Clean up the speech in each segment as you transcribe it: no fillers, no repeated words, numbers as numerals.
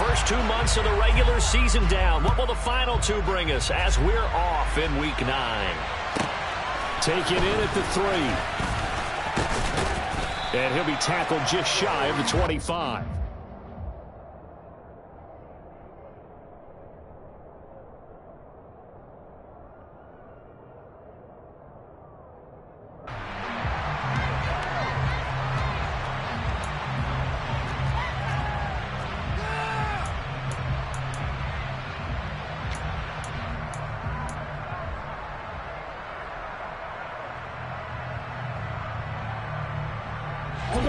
first 2 months of the regular season down. What will the final two bring us as we're off in Week 9? Take it in at the 3. And he'll be tackled just shy of the 25.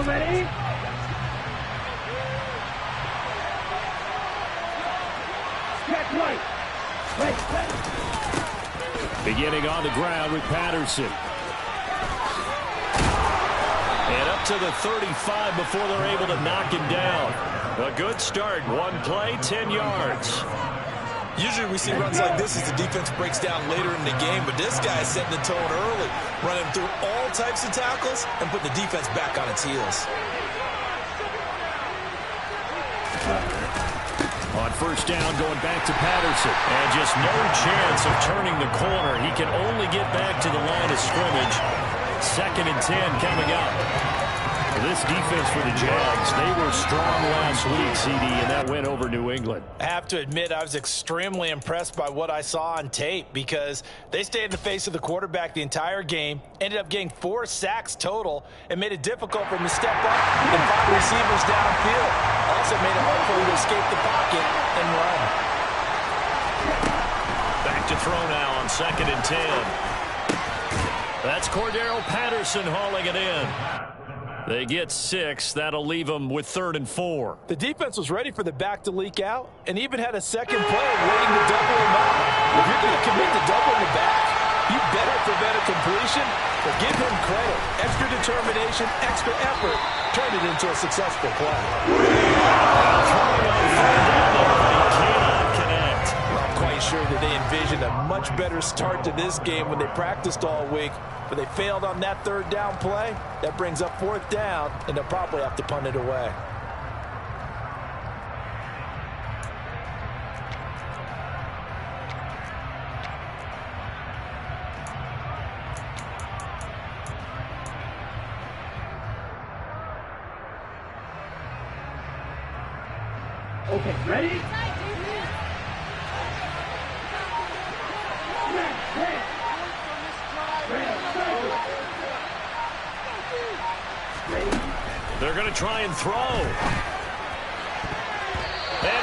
Ready? Stretch right. Beginning on the ground with Patterson. And up to the 35 before they're able to knock him down. A good start. One play, 10 yards. Usually we see runs like this as the defense breaks down later in the game, but this guy is setting the tone early, running through all types of tackles and putting the defense back on its heels. On first down, going back to Patterson. And just no chance of turning the corner. He can only get back to the line of scrimmage. 2nd and 10 coming up. This defense for the Jags, they were strong last week, CD, and that went over New England. I have to admit, I was extremely impressed by what I saw on tape because they stayed in the face of the quarterback the entire game, ended up getting 4 sacks total, and made it difficult for him to step up and find receivers downfield. Also made it hard for him to escape the pocket and run. Back to throw now on 2nd and 10. That's Cordero Patterson hauling it in. They get 6. That'll leave them with 3rd and 4. The defense was ready for the back to leak out and even had a second play waiting to double him up. If you're going to commit to doubling the back, you better prevent a completion, but give him credit. Extra determination, extra effort, turn it into a successful play. Throwing on 3rd down there, they cannot connect. I'm quite sure that they envisioned a much better start to this game when they practiced all week. But they failed on that 3rd down play. That brings up 4th down, and they'll probably have to punt it away. Okay, ready? They're going to try and throw. And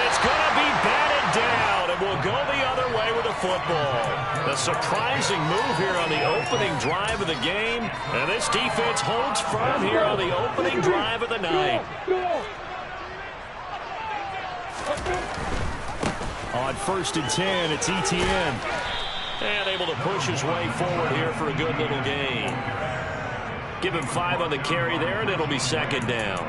it's going to be batted down, and will go the other way with the football. A surprising move here on the opening drive of the game, and this defense holds firm here on the opening drive of the night. On 1st and 10, it's Etienne. And able to push his way forward here for a good little gain. Give him 5 on the carry there, and it'll be 2nd down.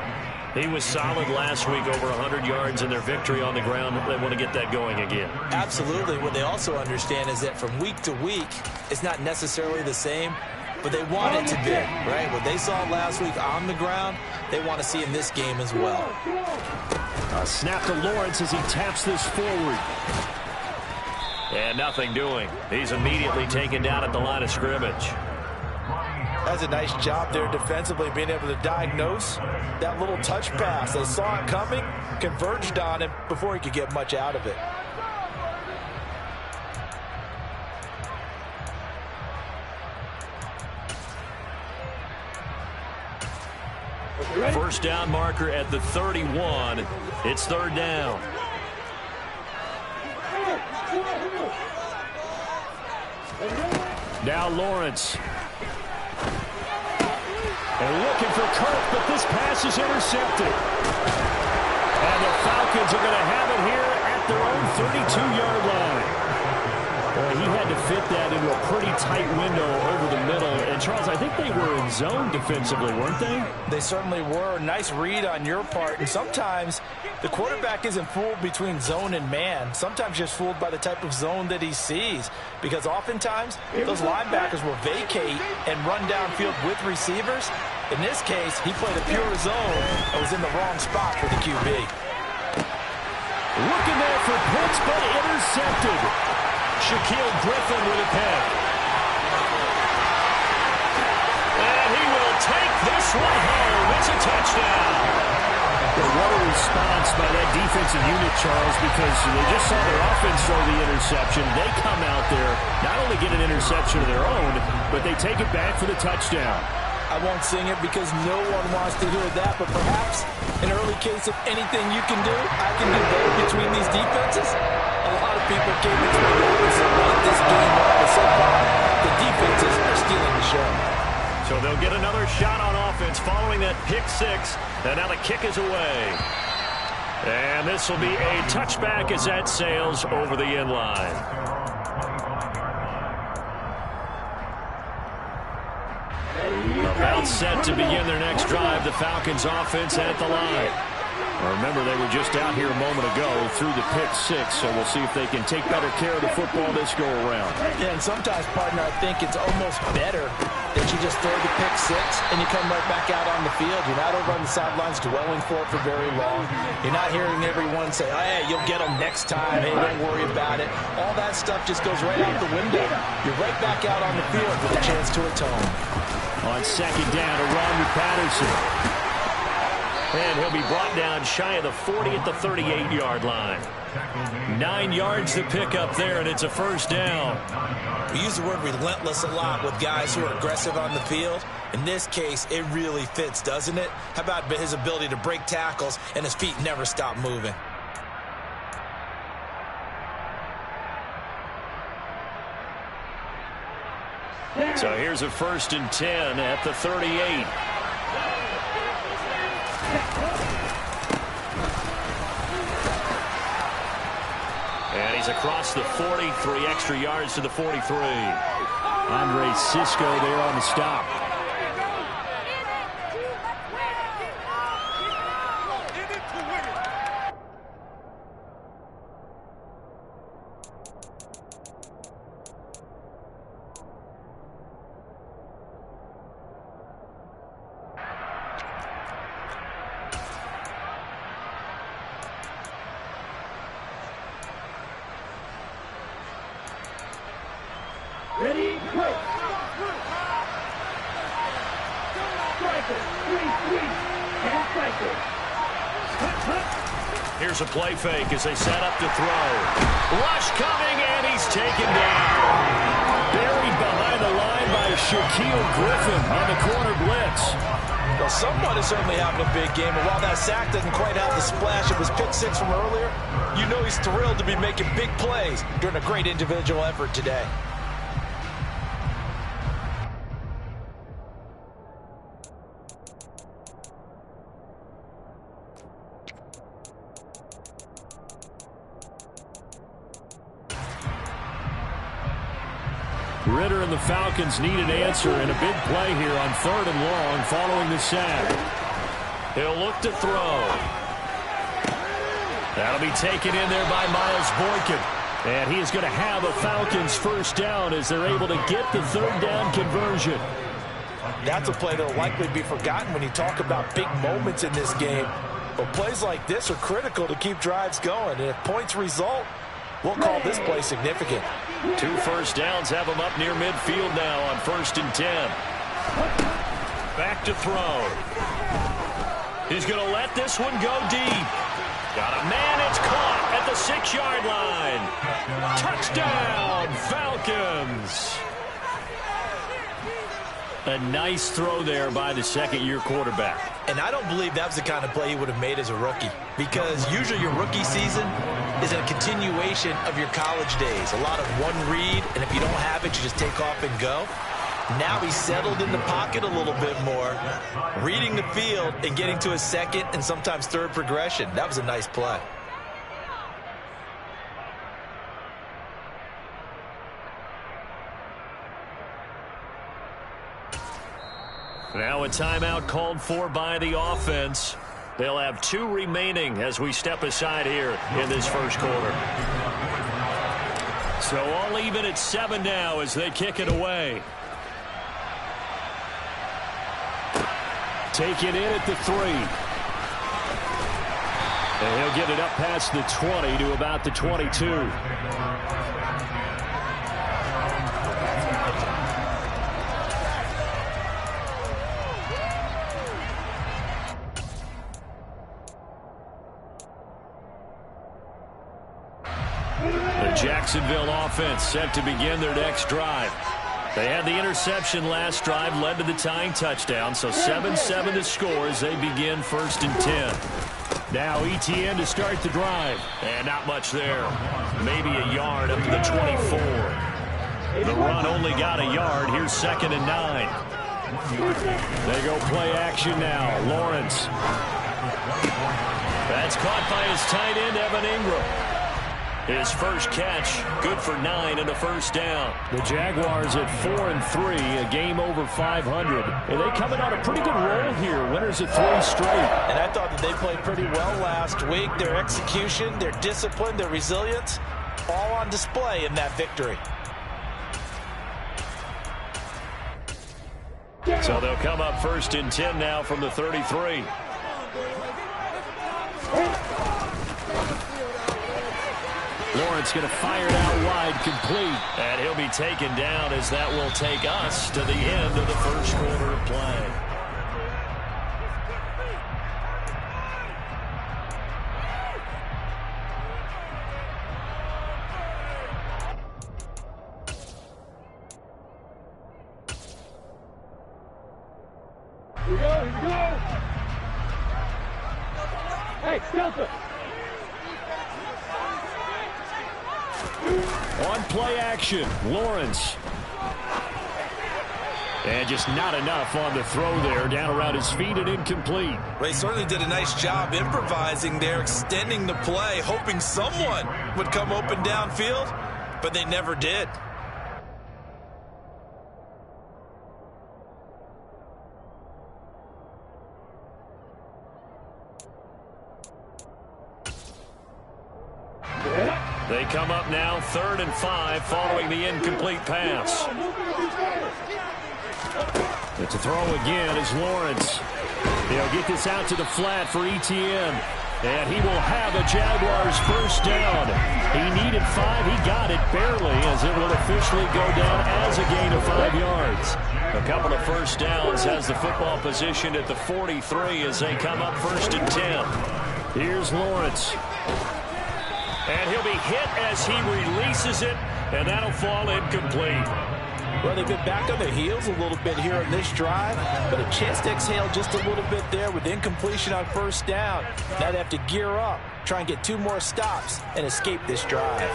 He was solid last week, over 100 yards in their victory on the ground. They want to get that going again. Absolutely. What they also understand is that from week to week, it's not necessarily the same, but they want it to be, right? What they saw last week on the ground, they want to see in this game as well. A snap to Lawrence as he taps this forward. And nothing doing. He's immediately taken down at the line of scrimmage. That's a nice job there defensively, being able to diagnose that little touch pass. They saw it coming, converged on him before he could get much out of it. First down marker at the 31. It's 3rd down. Now Lawrence. And looking for Kirk, but this pass is intercepted. And the Falcons are going to have it here at their own 32-yard line. Boy, he had to fit that into a pretty tight window over the middle. And, Charles, I think they were in zone defensively, weren't they? They certainly were. Nice read on your part. And sometimes the quarterback isn't fooled between zone and man. Sometimes just fooled by the type of zone that he sees. Because oftentimes, those linebackers will vacate and run downfield with receivers. In this case, he played a pure zone and was in the wrong spot for the QB. Looking there for Pitts, but intercepted. Shaquille Griffin with a pick. And he will take this one home. It's a touchdown. But what a response by that defensive unit, Charles, because they just saw their offense throw the interception. They come out there, not only get an interception of their own, but they take it back for the touchdown. I won't sing it because no one wants to hear that, but perhaps an early case of anything you can do, I can do better between these defenses. A lot of people came into the game and said, "What this game up?" But so far, the defenses are stealing the show. So they'll get another shot on offense following that pick six. And now the kick is away. And this will be a touchback as that sails over the end line. About set to begin their next drive. The Falcons offense at the line. Remember, they were just out here a moment ago through the pick six, so we'll see if they can take better care of the football this go around. Yeah, and sometimes, partner, I think it's almost better that you just throw the pick six and you come right back out on the field. You're not over on the sidelines dwelling for it for very long. You're not hearing everyone say, "Oh, hey, you'll get them next time. Hey, don't worry about it." All that stuff just goes right out the window. You're right back out on the field with a chance to atone. On second down, to run with Patterson. And he'll be brought down shy of the 40 at the 38-yard line. 9 yards to pick up there, and it's a first down. We use the word relentless a lot with guys who are aggressive on the field. In this case, it really fits, doesn't it? How about his ability to break tackles and his feet never stop moving? So here's a 1st and 10 at the 38. And he's across the 40, 3 extra yards to the 43. Andre Cisco there on the stop. Ready, go! Striker, three, and cycle. Here's a play fake as they set up to throw. Rush coming, and he's taken down. Buried behind the line by Shaquille Griffin on the corner blitz. Well, someone is certainly having a big game, and while that sack doesn't quite have the splash of his pick six from earlier, you know he's thrilled to be making big plays during a great individual effort today. Ritter and the Falcons need an answer and a big play here on 3rd and long following the sack. He'll look to throw. That'll be taken in there by Miles Boykin. And he is going to have a Falcons first down as they're able to get the 3rd down conversion. That's a play that will likely be forgotten when you talk about big moments in this game. But plays like this are critical to keep drives going. And if points result, we'll call this play significant. 2 first downs have him up near midfield now on 1st and 10. Back to throw. He's going to let this one go deep. Got a man, it's caught at the 6-yard line. Touchdown, Falcons. A nice throw there by the second-year quarterback. And I don't believe that was the kind of play he would have made as a rookie, because usually your rookie season is a continuation of your college days. A lot of one read, and if you don't have it, you just take off and go. Now he's settled in the pocket a little bit more, reading the field and getting to a second and sometimes third progression. That was a nice play. Now a timeout called for by the offense. They'll have 2 remaining as we step aside here in this first quarter. So all even at 7 now as they kick it away. Take it in at the 3. And he'll get it up past the 20 to about the 22. The Jacksonville offense set to begin their next drive. They had the interception last drive, led to the tying touchdown, so 7-7 the score as they begin 1st and 10. Now ETN to start the drive, and not much there. Maybe a yard up to the 24. The run only got a yard. Here's 2nd and 9. They go play action now. Lawrence. That's caught by his tight end, Evan Ingram. His first catch, good for 9 and a first down. The Jaguars at 4-3, a game over 500. And they coming on a pretty good roll here. Winners of 3 straight. And I thought that they played pretty well last week. Their execution, their discipline, their resilience, all on display in that victory. So they'll come up 1st and 10 now from the 33. Lawrence going to fire it out wide, complete. And he'll be taken down as that will take us to the end of the first quarter of play. Here we go, here we go. Hey, Delta. On play action, Lawrence. And just not enough on the throw there. Down around his feet and incomplete. Well, he certainly did a nice job improvising there, extending the play, hoping someone would come open downfield, but they never did. They come up now 3rd and 5 following the incomplete pass. It's a throw again as Lawrence. He'll get this out to the flat for ETN. And he will have a Jaguars first down. He needed 5. He got it barely as it will officially go down as a gain of 5 yards. A couple of first downs has the football positioned at the 43 as they come up 1st and 10. Here's Lawrence. And he'll be hit as he releases it, and that'll fall incomplete. Well, they've been back on their heels a little bit here on this drive, but a chance to exhale just a little bit there with incompletion on first down. Now they have to gear up, try and get 2 more stops, and escape this drive.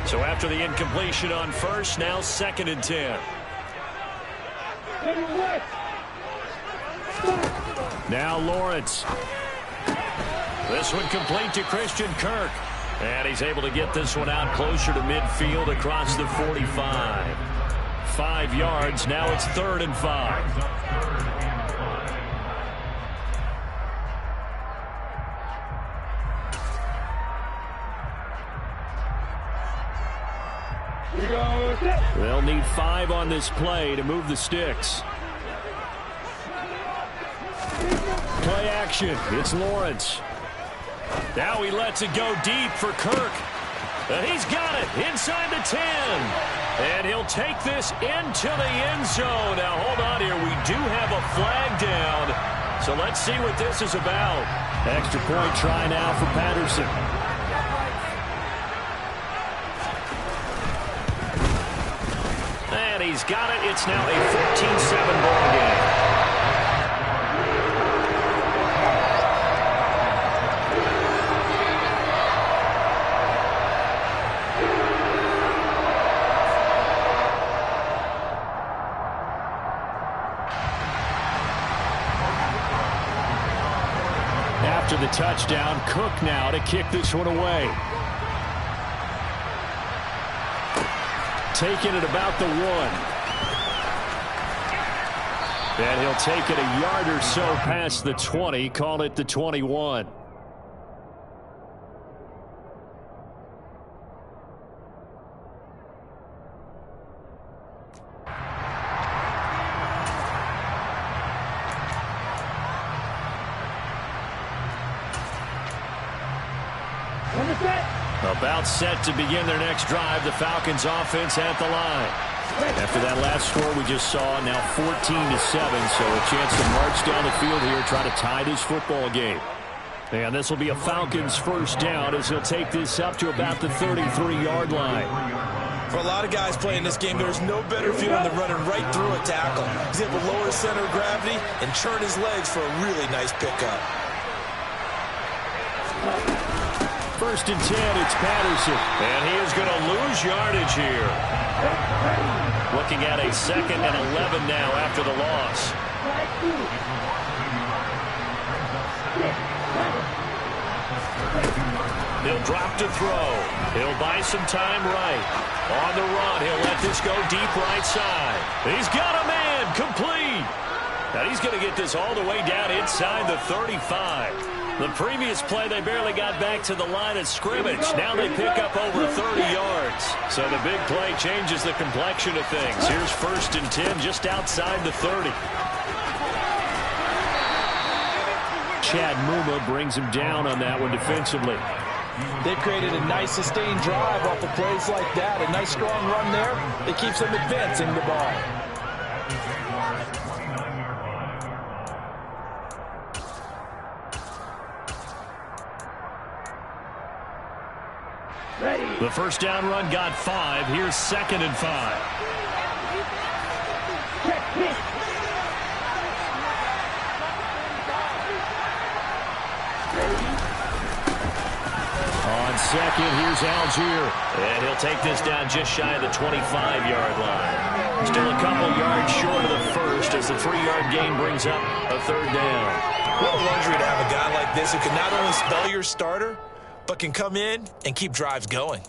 So after the incompletion on first, now 2nd and 10. Now Lawrence. This one complete to Christian Kirk. And he's able to get this one out closer to midfield across the 45. 5 yards. Now it's 3rd and 5. They'll need 5 on this play to move the sticks. Play action. It's Lawrence. Now he lets it go deep for Kirk. And he's got it inside the 10. And he'll take this into the end zone. Now, hold on here. We do have a flag down. So let's see what this is about. Extra point try now for Patterson. And he's got it. It's now a 14-7 ball game. After the touchdown, Cook now to kick this one away. Taking it about the 1. And he'll take it a yard or so past the 20, call it the 21. About set to begin their next drive. The Falcons offense at the line. After that last score we just saw, now 14-7, so a chance to march down the field here, try to tie this football game. And this will be a Falcons first down as he'll take this up to about the 33-yard line. For a lot of guys playing this game, there's no better feeling than running right through a tackle. He's able to lower his center of gravity and churn his legs for a really nice pickup. First and 10, it's Patterson. And he is going to lose yardage here. Looking at a 2nd and 11 now after the loss. He'll drop to throw. He'll buy some time right. On the run, he'll let this go deep right side. He's got a man, complete. Now he's going to get this all the way down inside the 35. The previous play, they barely got back to the line of scrimmage. Now they pick up over 30 yards. So the big play changes the complexion of things. Here's first and 10 just outside the 30. Chad Muma brings him down on that one defensively. They've created a nice sustained drive off of plays like that. A nice strong run there that keeps them advancing the ball. The first down run got 5. Here's 2nd and 5. On second, here's Algier. And he'll take this down just shy of the 25-yard line. Still a couple yards short of the first as the 3-yard gain brings up a 3rd down. What a luxury to have a guy like this who can not only spell your starter, but can come in and keep drives going.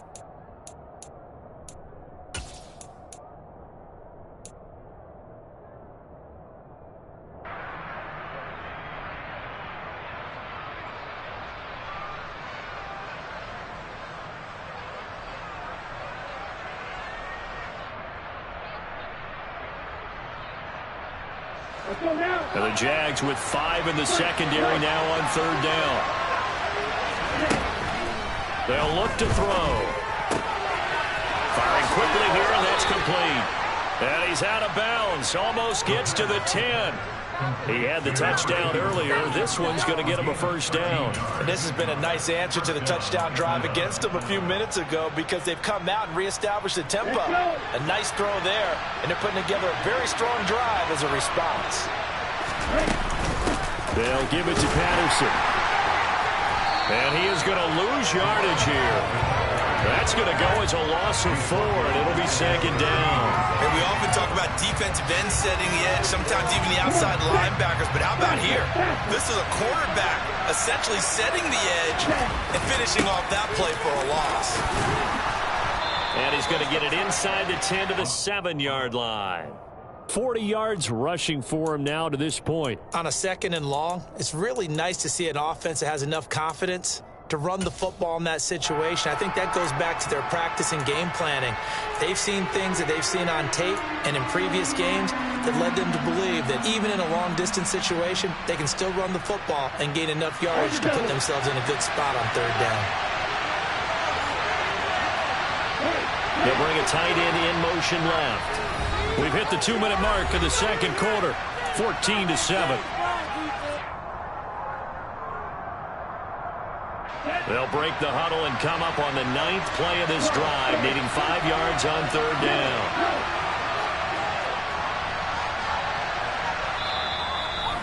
And the Jags with 5 in the secondary now on 3rd down. They'll look to throw. Firing quickly here, and that's complete. And he's out of bounds. Almost gets to the 10. He had the touchdown earlier. This one's going to get him a first down. And this has been a nice answer to the touchdown drive against them a few minutes ago because they've come out and reestablished the tempo. A nice throw there, and they're putting together a very strong drive as a response. They'll give it to Patterson. And he is going to lose yardage here. That's going to go as a loss of 4, and it'll be 2nd down. And we often talk about defensive ends setting the edge, sometimes even the outside linebackers, but how about here? This is a quarterback essentially setting the edge and finishing off that play for a loss. And he's going to get it inside the 10 to the 7-yard line. 40 yards rushing for him now to this point. On a 2nd and long, it's really nice to see an offense that has enough confidence to run the football in that situation. I think that goes back to their practice and game planning. They've seen things that they've seen on tape and in previous games that led them to believe that even in a long-distance situation, they can still run the football and gain enough yardage to put themselves in a good spot on 3rd down. They'll bring a tight end in motion left. We've hit the 2-minute mark of the 2nd quarter, 14-7. They'll break the huddle and come up on the 9th play of this drive, needing 5 yards on 3rd down.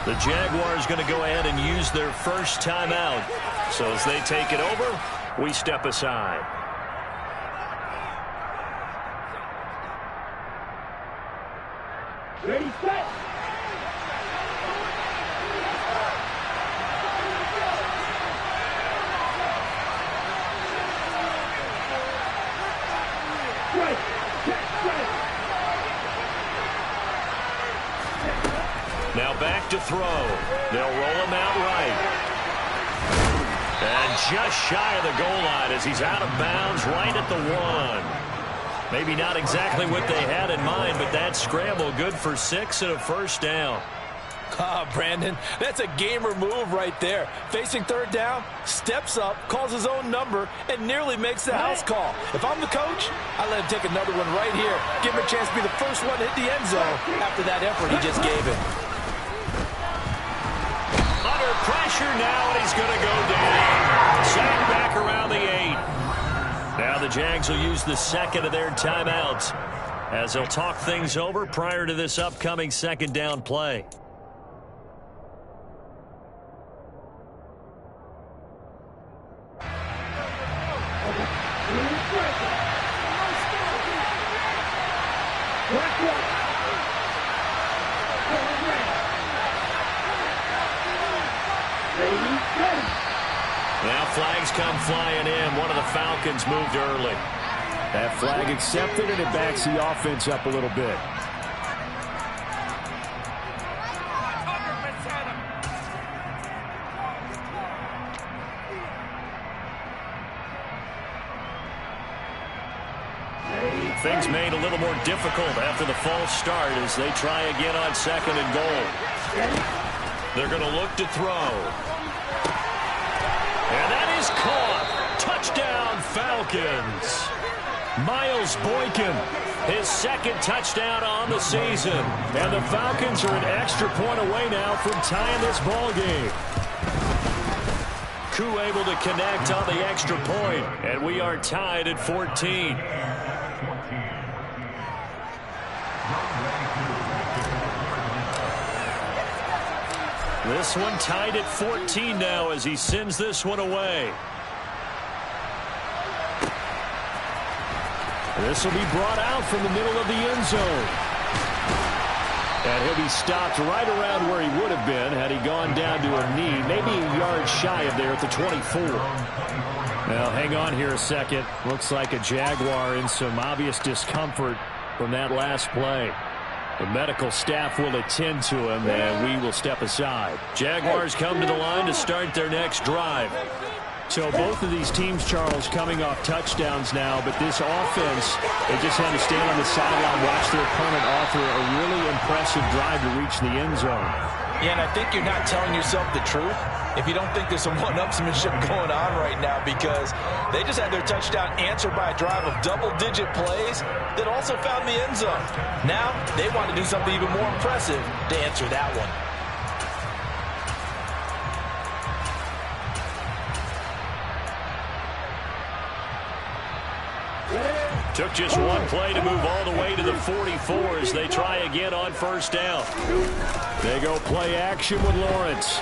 The Jaguars going to go ahead and use their first timeout. So as they take it over, we step aside. Ready, set. Now back to throw. They'll roll him out right. And just shy of the goal line as he's out of bounds right at the 1. Maybe not exactly what they had in mind, but that scramble good for 6 and a first down. Brandon, that's a gamer move right there. Facing third down, steps up, calls his own number, and nearly makes the house call. If I'm the coach, I let him take another one right here. Give him a chance to be the first one to hit the end zone after that effort he just gave him. Under pressure now, and he's going to go down. Sacked back around the 8. Now the Jags will use the second of their timeouts as they'll talk things over prior to this upcoming second down play. Now flags come flying in. One of the Falcons moved early. That flag accepted, and it backs the offense up a little bit. Things made a little more difficult after the false start as they try again on second and goal. They're going to look to throw. And that is caught. Touchdown, Falcons. Miles Boykin, his second touchdown on the season. And the Falcons are an extra point away now from tying this ball game. Koo able to connect on the extra point, and we are tied at 14. This one tied at 14 now as he sends this one away. This will be brought out from the middle of the end zone. And he'll be stopped right around where he would have been had he gone down to a knee, maybe a yard shy of there at the 24. Now, hang on here a second. Looks like a Jaguar in some obvious discomfort from that last play. The medical staff will attend to him, and we will step aside. Jaguars come to the line to start their next drive. So both of these teams, Charles, coming off touchdowns now, but this offense, they just had to stand on the sideline, watch their opponent offer a really impressive drive to reach the end zone. Yeah, and I think you're not telling yourself the truth if you don't think there's some one-upsmanship going on right now, because they just had their touchdown answered by a drive of double-digit plays that also found the end zone. Now they want to do something even more impressive to answer that one. Took just one play to move all the way to the 44 as they try again on first down. They go play action with Lawrence.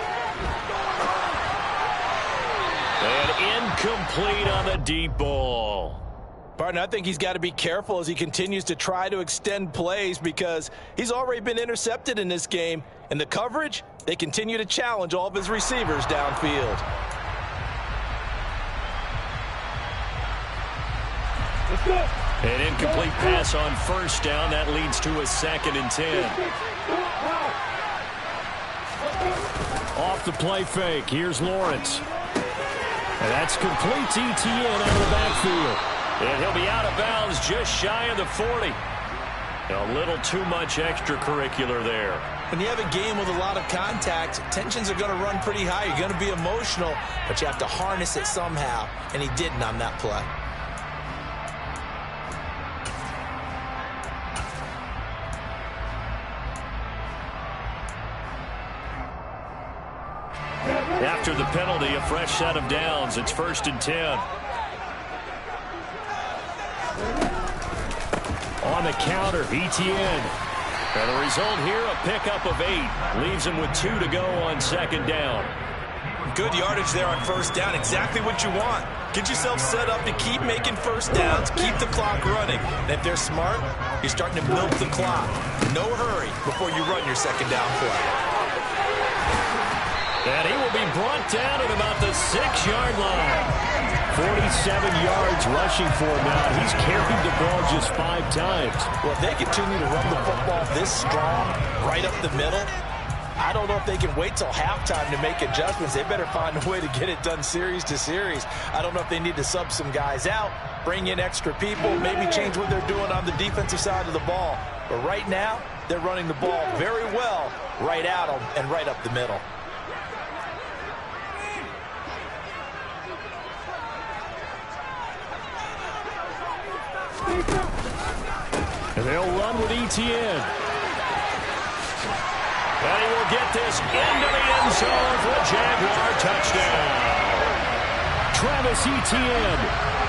And incomplete on the deep ball. Bardle, I think he's got to be careful as he continues to try to extend plays because he's already been intercepted in this game. And the coverage, they continue to challenge all of his receivers downfield. Let's go. An incomplete pass on first down. That leads to a 2nd and 10. Off the play fake. Here's Lawrence. And that's complete to ETN out of the backfield. And he'll be out of bounds just shy of the 40. A little too much extracurricular there. When you have a game with a lot of contact, tensions are going to run pretty high. You're going to be emotional, but you have to harness it somehow. And he didn't on that play. After the penalty, a fresh set of downs. It's 1st and 10. On the counter, ETN. And the result here, a pickup of 8. Leaves him with 2 to go on 2nd down. Good yardage there on first down. Exactly what you want. Get yourself set up to keep making first downs, keep the clock running. And if they're smart, you're starting to milk the clock. No hurry before you run your 2nd down play. And he will be brought down at about the 6-yard line. 47 yards rushing for him now. He's carried the ball just 5 times. Well, if they continue to run the football this strong, right up the middle, I don't know if they can wait till halftime to make adjustments. They better find a way to get it done series to series. I don't know if they need to sub some guys out, bring in extra people, maybe change what they're doing on the defensive side of the ball. But right now, they're running the ball very well right at them and right up the middle. And they'll run with Etienne. And he will get this into the end zone for a Jaguar touchdown. Travis Etienne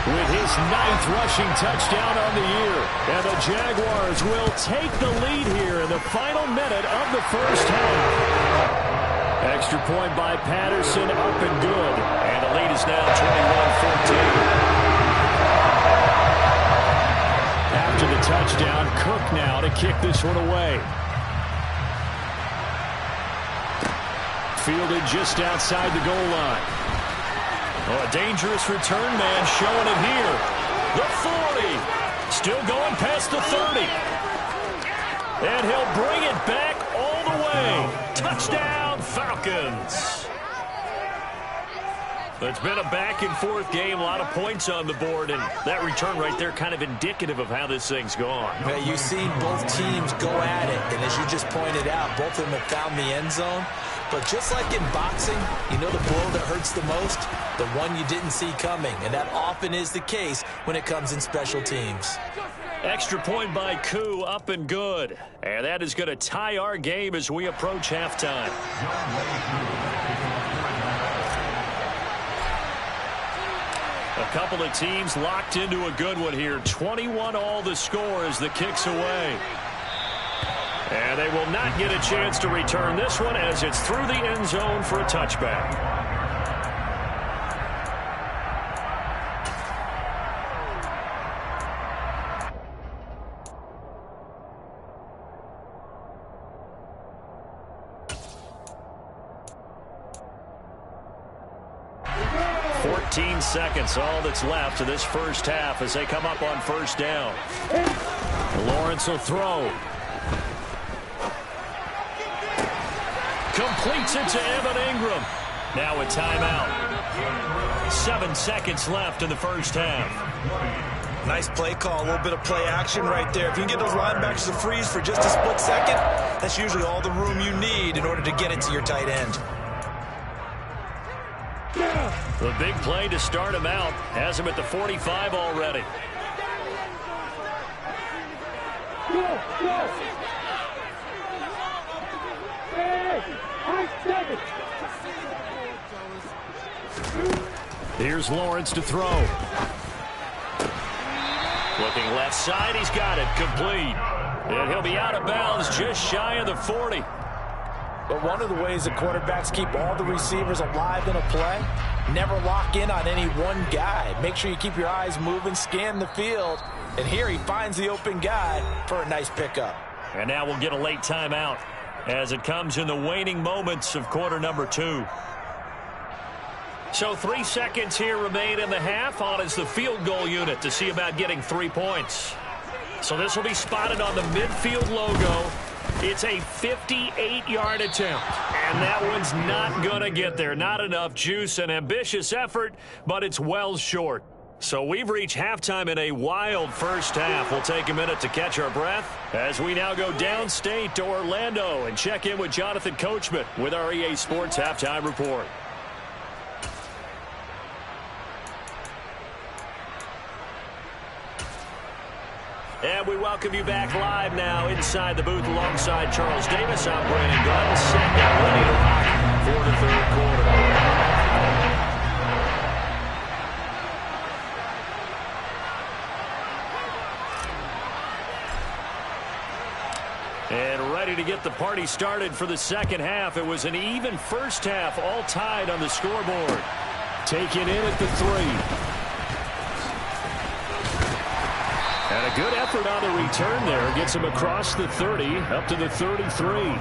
with his 9th rushing touchdown on the year. And the Jaguars will take the lead here in the final minute of the first half. Extra point by Patterson, up and good. And the lead is now 21-14. After the touchdown, Cook now to kick this one away. Fielded just outside the goal line. Oh, a dangerous return man showing it here. The 40. Still going past the 30. And he'll bring it back all the way. Touchdown, Falcons. It's been a back-and-forth game, a lot of points on the board, and that return right there kind of indicative of how this thing's gone. Yeah, you've seen both teams go at it, and as you just pointed out, both of them have found the end zone. But just like in boxing, you know the blow that hurts the most? The one you didn't see coming, and that often is the case when it comes in special teams. Extra point by Koo, up and good. And that is going to tie our game as we approach halftime. A couple of teams locked into a good one here. 21 all the score as the kick's away. And they will not get a chance to return this one as it's through the end zone for a touchback. Seconds, all that's left of this first half as they come up on first down. Lawrence will throw. Completes it to Evan Ingram. Now a timeout. 7 seconds left in the first half. Nice play call, a little bit of play action right there. If you can get those linebackers to freeze for just a split second, that's usually all the room you need in order to get it to your tight end. The big play to start him out has him at the 45 already. Here's Lawrence to throw. Looking left side, he's got it, complete. And he'll be out of bounds just shy of the 40. But one of the ways the quarterbacks keep all the receivers alive in a play, never lock in on any one guy. Make sure you keep your eyes moving, scan the field. And here he finds the open guy for a nice pickup. And now we'll get a late timeout as it comes in the waning moments of quarter number 2. So 3 seconds here remain in the half. On is the field goal unit to see about getting 3 points. So this will be spotted on the midfield logo. It's a 58-yard attempt, and that one's not going to get there. Not enough juice, an ambitious effort, but it's well short. So we've reached halftime in a wild first half. We'll take a minute to catch our breath as we now go downstate to Orlando and check in with Jonathan Coachman with our EA Sports Halftime Report. And we welcome you back live now inside the booth alongside Charles Davis. I'm Brandon Glenn, set and ready to rock for the third quarter. And ready to get the party started for the second half. It was an even first half, all tied on the scoreboard. Taken in at the 3. And a good effort on the return there. Gets him across the 30, up to the 33.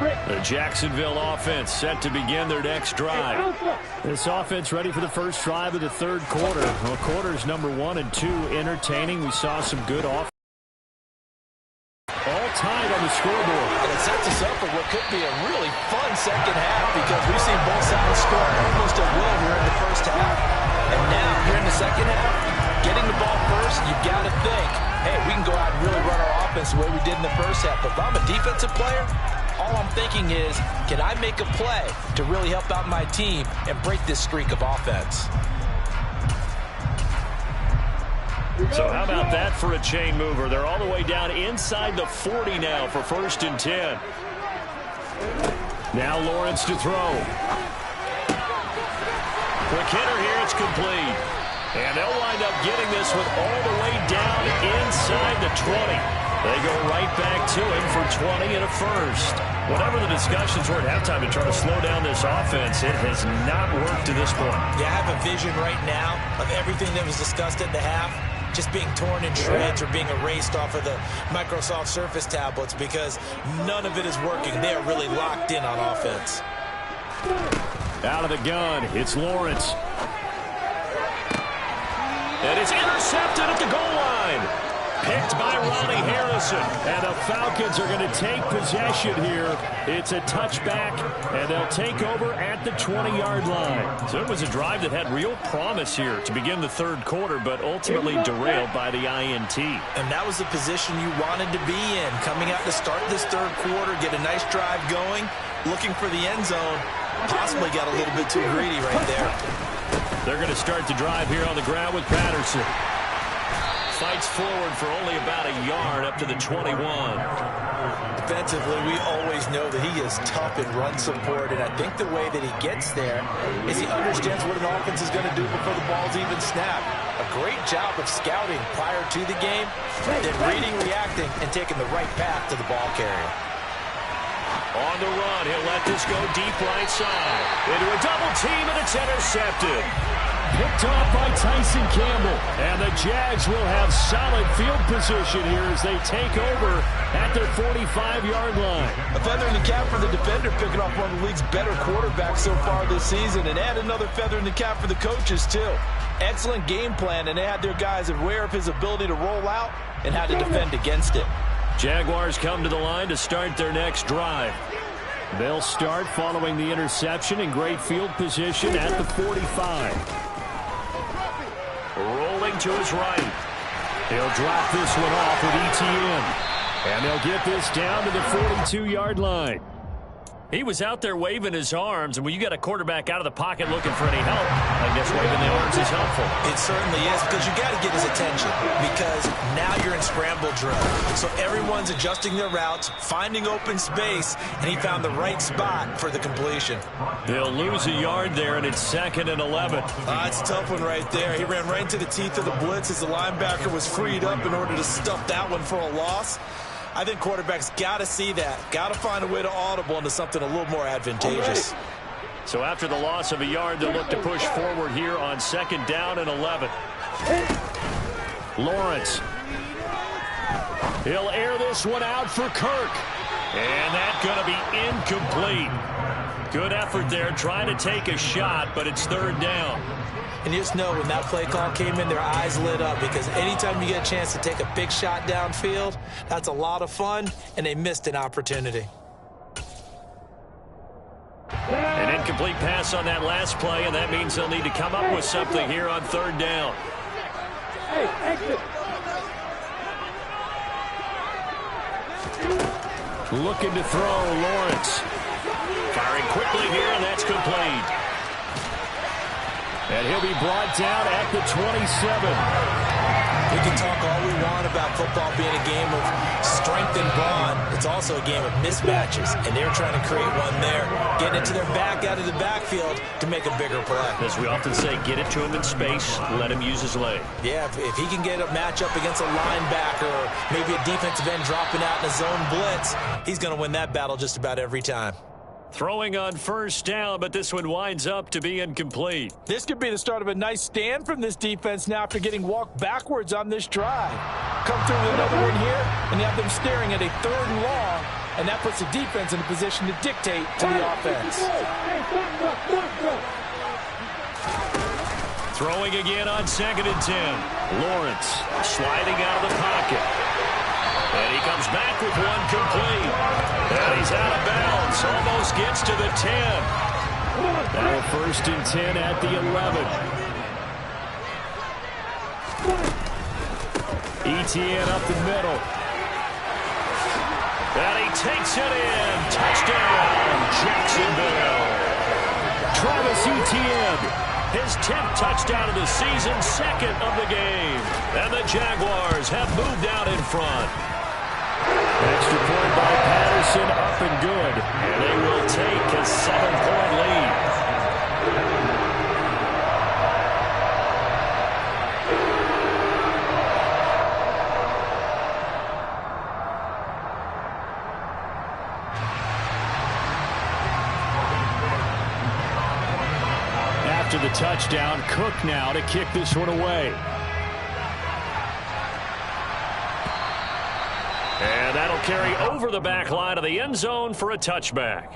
The Jacksonville offense set to begin their next drive. This offense ready for the first drive of the third quarter. Well, quarters number 1 and 2 entertaining. We saw some good offense. All tied on the scoreboard. And it sets us up for what could be a really fun second half because we've seen both sides score almost at will here in the first half. And now, here in the second half, getting the ball first, you've got to think, hey, we can go out and really run our offense the way we did in the first half. But if I'm a defensive player, all I'm thinking is, can I make a play to really help out my team and break this streak of offense? So how about that for a chain mover? They're all the way down inside the 40 now for 1st and 10. Now Lawrence to throw. Quick hitter here, it's complete. And they'll wind up getting this one all the way down inside the 20. They go right back to him for 20 and a first. Whatever the discussions were at halftime to try to slow down this offense, it has not worked to this point. Yeah, I have a vision right now of everything that was discussed at the half just being torn in shreds or being erased off of the Microsoft Surface tablets because none of it is working. They are really locked in on offense. Out of the gun, it's Lawrence. And it's intercepted at the goal line. Picked by Ronnie Harrison. And the Falcons are going to take possession here. It's a touchback, and they'll take over at the 20-yard line. So it was a drive that had real promise here to begin the third quarter, but ultimately derailed by the INT. And that was the position you wanted to be in. Coming out to start this third quarter, get a nice drive going, looking for the end zone. Possibly got a little bit too greedy right there. They're going to start the drive here on the ground with Patterson. Fights forward for only about a yard up to the 21. Defensively, we always know that he is tough in run support, and I think the way that he gets there is he understands what an offense is going to do before the ball's even snapped. A great job of scouting prior to the game, then reading, reacting, and taking the right path to the ball carrier. On the run, he'll let this go deep right side. Into a double team, and it's intercepted. Picked off by Tyson Campbell. And the Jags will have solid field position here as they take over at their 45-yard line. A feather in the cap for the defender, picking off one of the league's better quarterbacks so far this season, and add another feather in the cap for the coaches, too. Excellent game plan, and they had their guys aware of his ability to roll out and how to defend against it. Jaguars come to the line to start their next drive. They'll start following the interception in great field position at the 45. Rolling to his right. He'll drop this one off with ETN. And they'll get this down to the 42-yard line. He was out there waving his arms, and when you got a quarterback out of the pocket looking for any help, I guess waving the arms is helpful. It certainly is, because you got to get his attention, because now you're in scramble drill. So everyone's adjusting their routes, finding open space, and he found the right spot for the completion. They'll lose a yard there, and it's 2nd and 11. It's a tough one right there. He ran right into the teeth of the blitz as the linebacker was freed up in order to stuff that one for a loss. I think quarterbacks got to see that. Got to find a way to audible into something a little more advantageous. So after the loss of a yard, they'll look to push forward here on 2nd down and 11. Lawrence. He'll air this one out for Kirk. And that's going to be incomplete. Good effort there trying to take a shot, but it's 3rd down. And you just know when that play call came in, their eyes lit up, because anytime you get a chance to take a big shot downfield, that's a lot of fun, and they missed an opportunity. An incomplete pass on that last play, and that means they'll need to come up with something here on 3rd down. Hey, exit. Looking to throw, Lawrence. Firing quickly here, and that's complete. And he'll be brought down at the 27. We can talk all we want about football being a game of strength and brawn. It's also a game of mismatches, and they're trying to create one there, getting it to their back out of the backfield to make a bigger play. As we often say, get it to him in space, let him use his leg. Yeah, if he can get a matchup against a linebacker or maybe a defensive end dropping out in a zone blitz, he's going to win that battle just about every time. Throwing on 1st down, but this one winds up to be incomplete. This could be the start of a nice stand from this defense now after getting walked backwards on this drive. Come through with another one here, and you have them staring at a 3rd and long and that puts the defense in a position to dictate to the offense. Throwing again on 2nd and 10. Lawrence sliding out of the pocket. And he comes back with one complete. And he's out of bounds. Almost gets to the 10. Now 1st and 10 at the 11. Etienne up the middle. And he takes it in. Touchdown, Jacksonville. Travis Etienne. His 10th touchdown of the season, 2nd of the game. And the Jaguars have moved out in front. Extra point by Patterson, up and good. And they will take a 7-point lead. After the touchdown, Cook now to kick this one away. And that'll carry over the back line of the end zone for a touchback.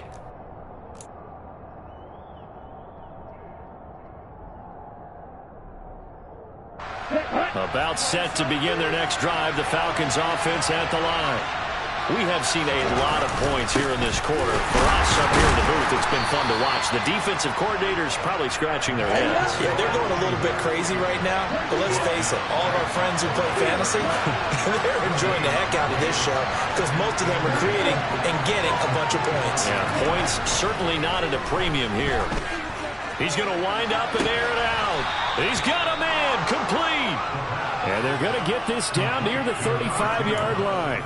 About set to begin their next drive, the Falcons offense at the line. We have seen a lot of points here in this quarter. For us up here in the booth, it's been fun to watch. The defensive coordinators probably scratching their heads. Yeah, they're going a little bit crazy right now. But let's face it, all of our friends who play fantasy, they're enjoying the heck out of this show because most of them are creating and getting a bunch of points. Yeah, points certainly not at a premium here. He's going to wind up and air it out. He's got a man complete. And they're going to get this down near the 35-yard line.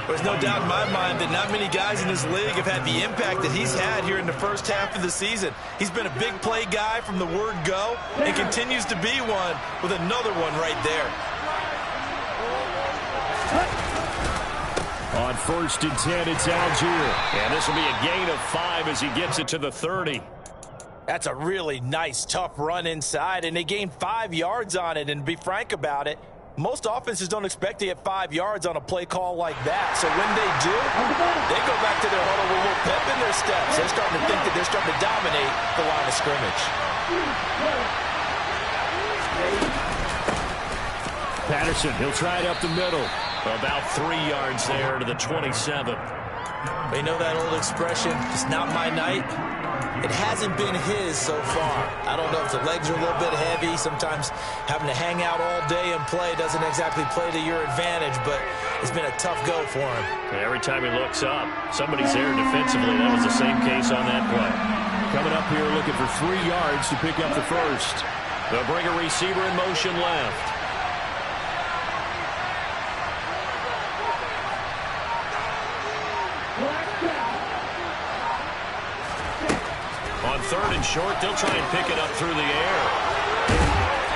There's no doubt in my mind that not many guys in this league have had the impact that he's had here in the first half of the season. He's been a big play guy from the word go and continues to be one with another one right there. On 1st and 10, it's Algier. And this will be a gain of 5 as he gets it to the 30. That's a really nice, tough run inside, and they gained 5 yards on it. And to be frank about it, most offenses don't expect to get 5 yards on a play call like that. So when they do, they go back to their huddle with a little pep in their steps. They're starting to think that they're starting to dominate the line of scrimmage. Patterson, he'll try it up the middle. About 3 yards there to the 27. You know that old expression, it's not my night? It hasn't been his so far. I don't know if the legs are a little bit heavy. Sometimes having to hang out all day and play doesn't exactly play to your advantage, but it's been a tough go for him. Every time he looks up, somebody's there defensively. That was the same case on that play. Coming up here looking for 3 yards to pick up the first. They'll bring a receiver in motion left. On 3rd and short, they'll try and pick it up through the air.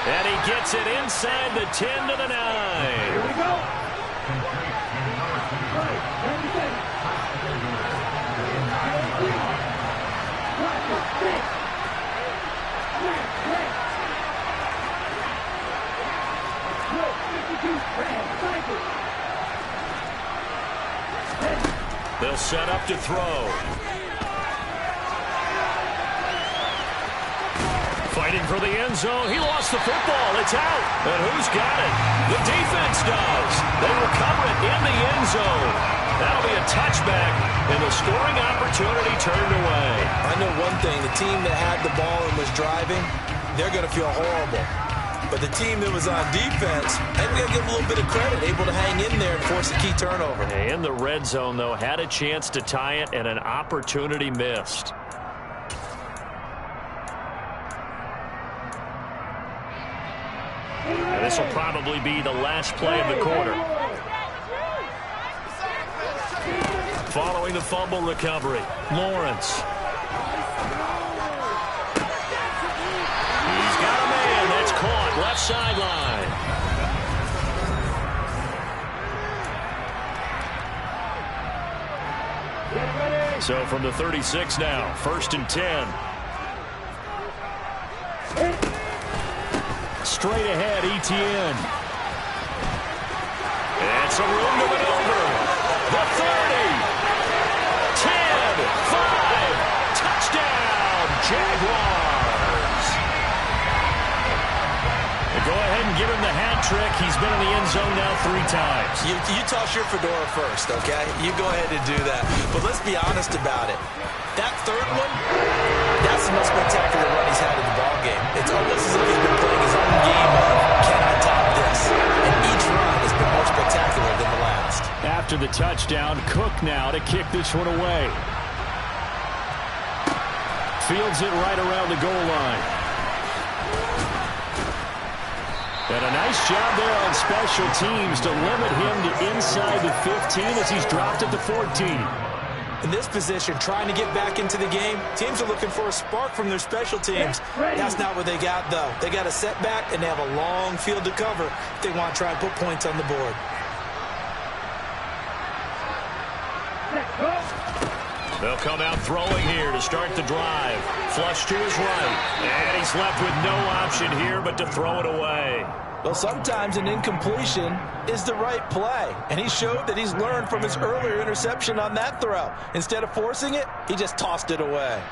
And he gets it inside the 10 to the 9. Here we go. They'll set up to throw. Fighting for the end zone. He lost the football. It's out. And who's got it? The defense does. They recover it in the end zone. That'll be a touchback, and the scoring opportunity turned away. I know one thing. The team that had the ball and was driving, they're going to feel horrible. But the team that was on defense, and we got to give them a little bit of credit, able to hang in there and force a key turnover. In the red zone, though, had a chance to tie it, and an opportunity missed. And this will probably be the last play of the quarter. Following the fumble recovery, Lawrence. He's got a man that's caught left sideline. So from the 36 now, 1st and 10. Straight ahead, Etienne. And some room to maneuver. The 30. give him the hat trick. He's been in the end zone now 3 times. You toss your fedora first, okay? You go ahead and do that. But let's be honest about it. That third one, that's the most spectacular run he's had in the ballgame. It's almost as if he's been playing his own game of, can I top this? And each run has been more spectacular than the last. After the touchdown, Cook now to kick this one away. Fields it right around the goal line. And a nice job there on special teams to limit him to inside the 15 as he's dropped at the 14. In this position, trying to get back into the game, teams are looking for a spark from their special teams. That's not what they got, though. They got a setback, and they have a long field to cover if they want to try and put points on the board. They'll come out throwing here to start the drive. Flush to his right. And he's left with no option here but to throw it away. Well, sometimes an incompletion is the right play. And he showed that he's learned from his earlier interception on that throw. Instead of forcing it, he just tossed it away.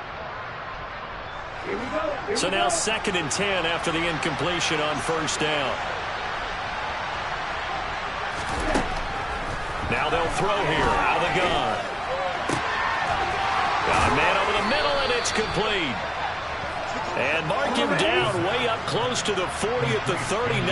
So now 2nd and 10 after the incompletion on 1st down. Now they'll throw here out of the gun. Got a man over the middle, and it's complete. And mark him down way up close to the 40 at the 39.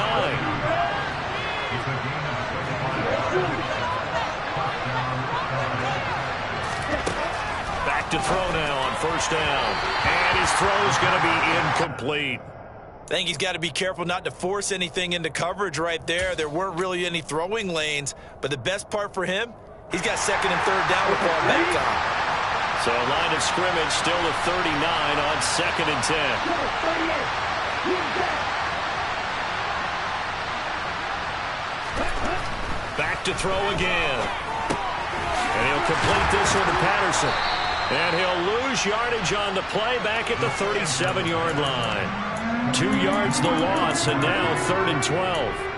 Back to throw now on 1st down. And his throw's going to be incomplete. I think he's got to be careful not to force anything into coverage right there. There weren't really any throwing lanes, but the best part for him, he's got 2nd and 3rd down to fall back on. So line of scrimmage still at 39 on 2nd and 10. Back to throw again. And he'll complete this one to Patterson. And he'll lose yardage on the play back at the 37-yard line. 2 yards the loss, and now 3rd and 12.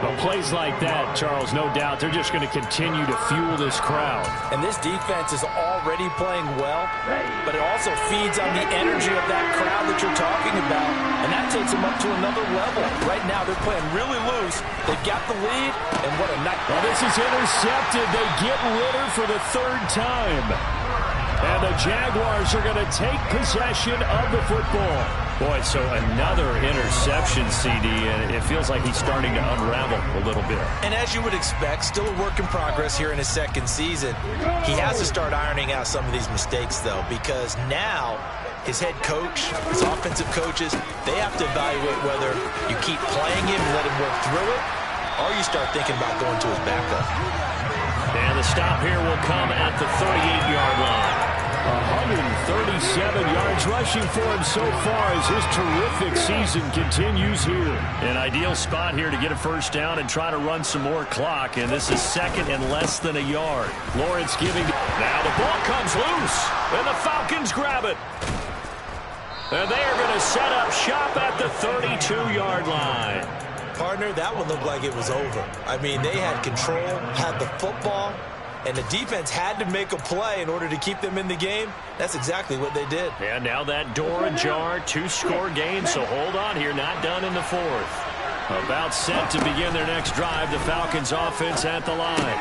Well, plays like that, Charles, no doubt, they're just going to continue to fuel this crowd. And this defense is already playing well, but it also feeds on the energy of that crowd that you're talking about, and that takes them up to another level. Right now, they're playing really loose. They've got the lead, and what a night. Well, this is intercepted. They get Ritter for the 3rd time. And the Jaguars are going to take possession of the football. Boy, so another interception, CD, and it feels like he's starting to unravel a little bit. And as you would expect, still a work in progress here in his 2nd season. He has to start ironing out some of these mistakes, though, because now his head coach, his offensive coaches, they have to evaluate whether you keep playing him and let him work through it, or you start thinking about going to his backup. And the stop here will come at the 38-yard line. 137 yards rushing for him so far as his terrific season continues here. An ideal spot here to get a 1st down and try to run some more clock. And this is 2nd and less than a yard. Lawrence giving. Now the ball comes loose, and the Falcons grab it. And they are going to set up shop at the 32-yard line. Partner, that one looked like it was over. I mean, they had control, had the football, and the defense had to make a play in order to keep them in the game. That's exactly what they did. And now that door ajar, 2-score game, so hold on here, not done in the 4th. About set to begin their next drive, the Falcons offense at the line.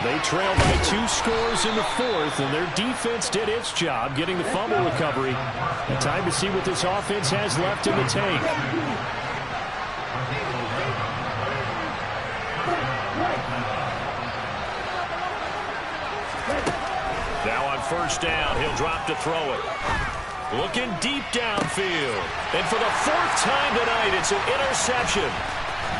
They trail by 2 scores in the 4th, and their defense did its job getting the fumble recovery. And time to see what this offense has left in the tank. Now on 1st down, he'll drop to throw it. Looking deep downfield. And for the 4th time tonight, it's an interception.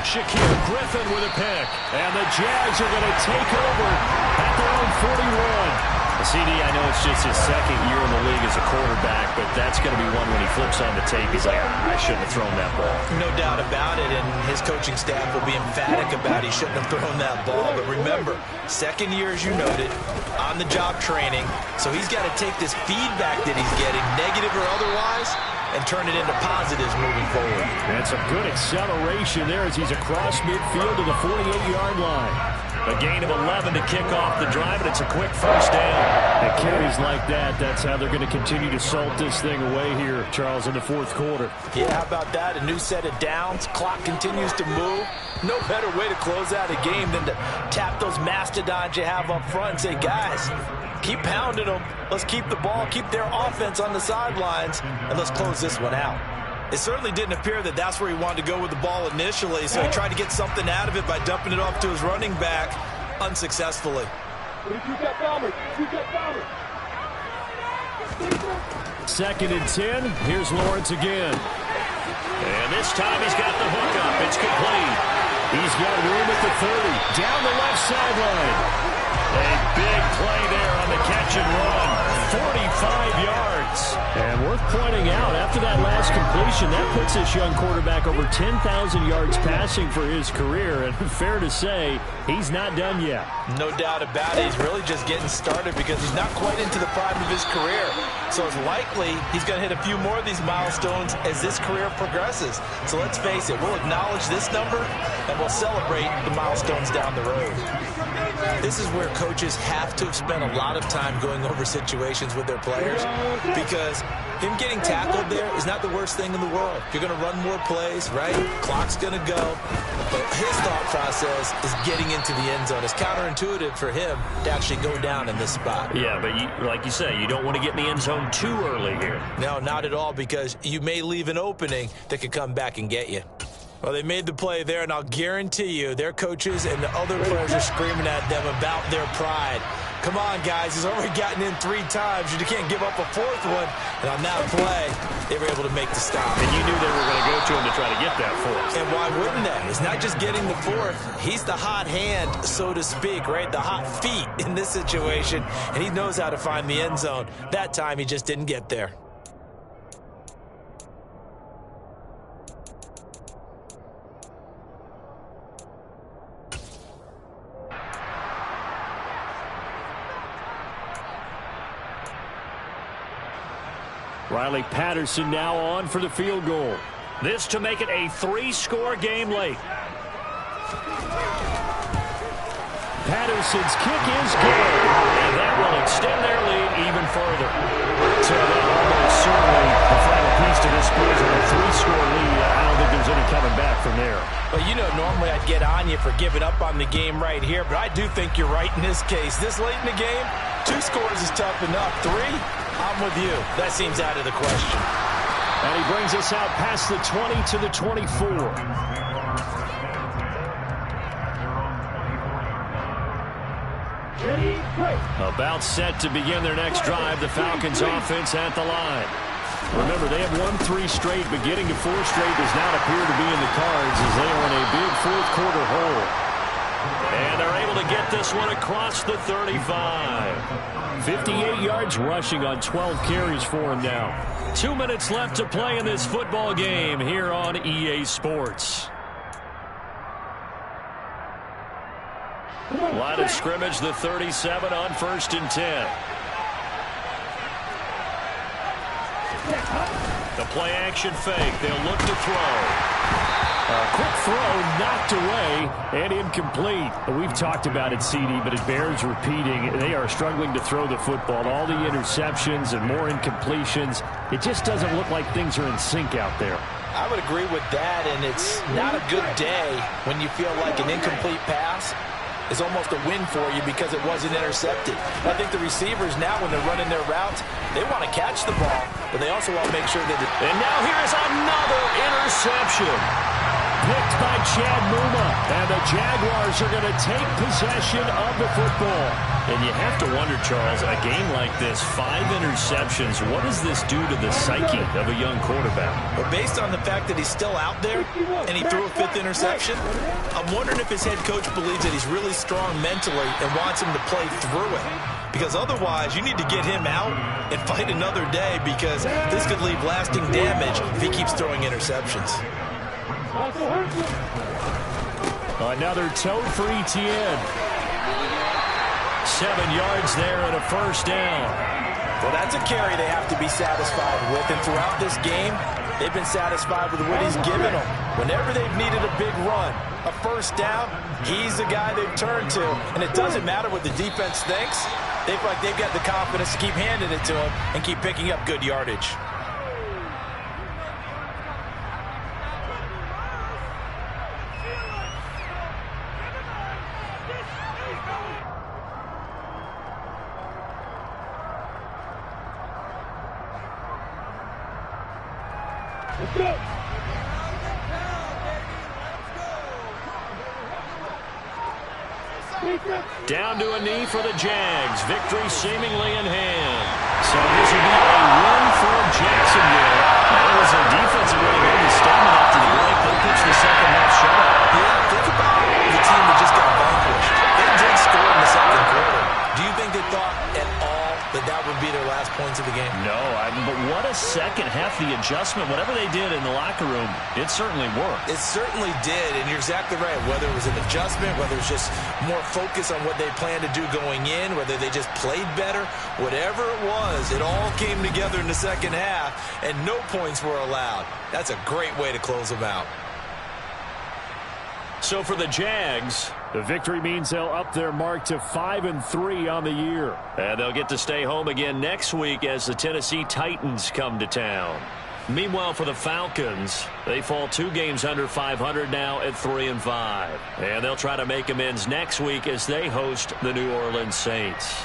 Shaquille Griffin with a pick. And the Jags are going to take over at their own 41. CD, I know it's just his 2nd year in the league as a quarterback, but that's going to be one when he flips on the tape. He's like, I shouldn't have thrown that ball. No doubt about it, and his coaching staff will be emphatic about he shouldn't have thrown that ball. But remember, 2nd year, as you noted, on-the-job training, so he's got to take this feedback that he's getting, negative or otherwise, and turn it into positives moving forward. That's a good acceleration there as he's across midfield to the 48-yard line. A gain of 11 to kick off the drive, and it's a quick first down. And carries like that, that's how they're going to continue to salt this thing away here, Charles, in the fourth quarter. Yeah, how about that? A new set of downs. Clock continues to move. No better way to close out a game than to tap those mastodons you have up front and say, guys, keep pounding them. Let's keep the ball, keep their offense on the sidelines, and let's close this one out. It certainly didn't appear that that's where he wanted to go with the ball initially, so he tried to get something out of it by dumping it off to his running back unsuccessfully. Second and 10. Here's Lawrence again. And this time he's got the hook up. It's complete. He's got room at the 30. Down the left sideline. A big play there on the catch and run. 45 yards. And worth pointing out, after that last completion, that puts this young quarterback over 10,000 yards passing for his career. And fair to say, he's not done yet. No doubt about it. He's really just getting started because he's not quite into the prime of his career. So it's likely he's going to hit a few more of these milestones as this career progresses. So let's face it, we'll acknowledge this number and we'll celebrate the milestones down the road. This is where coaches have to have spent a lot of time going over situations with their players, because him getting tackled there is not the worst thing in the world. You're going to run more plays, right? Clock's going to go. But his thought process is getting into the end zone. It's counterintuitive for him to actually go down in this spot. Yeah, but like you say, you don't want to get in the end zone too early here. No, not at all, because you may leave an opening that could come back and get you. Well, they made the play there, and I'll guarantee you their coaches and the other players are screaming at them about their pride. Come on, guys. He's already gotten in 3 times. You can't give up a 4th one. And on that play, they were able to make the stop. And you knew they were going to go to him to try to get that 4th. And why wouldn't they? It's not just getting the 4th. He's the hot hand, so to speak, right? The hot feet in this situation. And he knows how to find the end zone. That time, he just didn't get there. Riley Patterson now on for the field goal. This to make it a 3-score game late. Patterson's kick is good. And that will extend their lead even further. So that almost certainly the final piece to this score is a 3-score lead. I don't think there's any coming back from there. Well, you know, normally I'd get on you for giving up on the game right here, but I do think you're right in this case. This late in the game, 2 scores is tough enough. 3, I'm with you. That seems out of the question. And he brings us out past the 20 to the 24. About set to begin their next drive. The Falcons offense at the line. Remember, they have won 3 straight, but getting to 4 straight does not appear to be in the cards as they are in a big fourth-quarter hole. And they're able to get this one across the 35. 58 yards rushing on 12 carries for him now. 2 minutes left to play in this football game here on EA Sports. Line of scrimmage, the 37 on 1st and 10. The play action fake. They'll look to throw. Quick throw knocked away and incomplete. We've talked about it, CD, but it bears repeating. They are struggling to throw the football. All the interceptions and more incompletions. It just doesn't look like things are in sync out there. I would agree with that, and it's not a good day when you feel like an incomplete pass is almost a win for you because it wasn't intercepted. I think the receivers now, when they're running their routes, they want to catch the ball, but they also want to make sure that And now here's another interception. Picked by Chad Muma, and the Jaguars are going to take possession of the football. And you have to wonder, Charles, a game like this, 5 interceptions, what does this do to the psyche of a young quarterback? But based on the fact that he's still out there and he threw a 5th interception, I'm wondering if his head coach believes that he's really strong mentally and wants him to play through it. Because otherwise, you need to get him out and fight another day, because this could leave lasting damage if he keeps throwing interceptions. Another tote for Etienne. 7 yards there and a first down. Well, that's a carry they have to be satisfied with. And throughout this game, they've been satisfied with what he's given them. Whenever they've needed a big run, a first down, he's the guy they've turned to. And it doesn't matter what the defense thinks. They feel like they've got the confidence to keep handing it to him and keep picking up good yardage. Let's go. Down to a knee for the Jags. Victory seemingly in hand. So this will be a win for Jacksonville. That was a defensive really good statement after the break. They pitched the second half shutout. Yeah, think about the team that just got vanquished. They did score in the second quarter. Do you think they thought at all that that would be their last points of the game? No, but what a second half. The adjustment, whatever they did in the locker room, it certainly worked. It certainly did, and you're exactly right. Whether it was an adjustment, whether it was just more focus on what they planned to do going in, whether they just played better, whatever it was, it all came together in the second half, and no points were allowed. That's a great way to close them out. So for the Jags, the victory means they'll up their mark to 5-3 on the year. And they'll get to stay home again next week as the Tennessee Titans come to town. Meanwhile, for the Falcons, they fall 2 games under 500 now at 3-5. And they'll try to make amends next week as they host the New Orleans Saints.